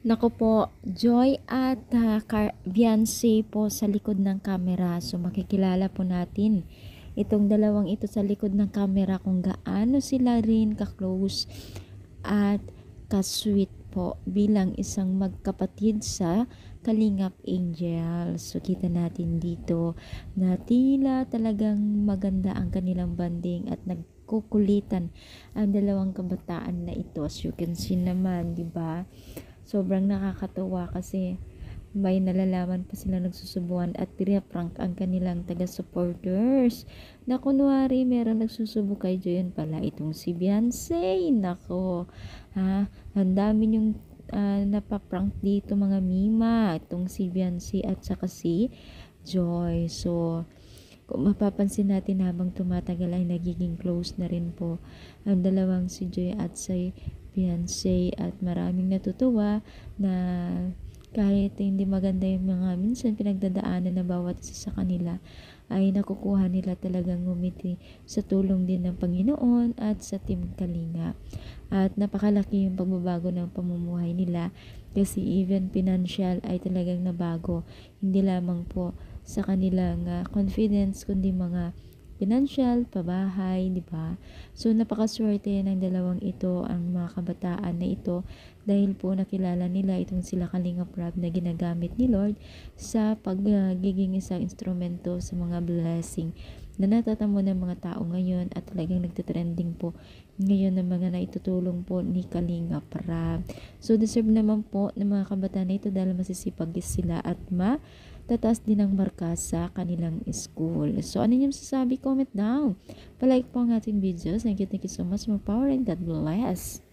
Naku po, Joy at Beyonce po sa likod ng camera. So makikilala po natin itong dalawang ito sa likod ng camera kung gaano sila rin ka-close at ka-sweet po bilang isang magkapatid sa Kalingap Angel. So kita natin dito na tila talagang maganda ang kanilang banding at nagkukulitan ang dalawang kabataan na ito. As you can see naman, di ba? Sobrang nakakatuwa kasi may nalalaman pa sila nagsusubuan at pinaprank ang kanilang taga-supporters. Na kunwari meron nagsusubo kay Joyon pala itong si Beyonce. Nako, ang dami yung napaprank dito mga mima. Itong si Beyonce at saka si Joy. So, kung mapapansin natin habang tumatagal ay nagiging close na rin po ang dalawang si Joy at si Beyonce at maraming natutuwa na kahit hindi maganda yung mga minsan pinagdadaanan na bawat isa sa kanila ay nakukuha nila talagang ngumiti sa tulong din ng Panginoon at sa Team Kalinga. At napakalaki yung pagbabago ng pamumuhay nila kasi even financial ay talagang nabago. Hindi lamang po sa kanilang confidence kundi mga financial, pabahay, di ba? So napakaswerte ng dalawang ito, ang mga kabataan na ito dahil po nakilala nila itong sila Kalingap Rab na ginagamit ni Lord sa pagiging isang instrumento sa mga blessing na natatamo ng mga tao ngayon at talagang nagtitrending po ngayon ng mga naitutulong po ni Kalingap Rab. So deserve naman po ng mga kabataan na ito dahil masisipag sila at tataas din ang marka sa kanilang school. So, ano yung masasabi? Comment down. Palike po ang ating videos. Thank you so much. More power and God bless.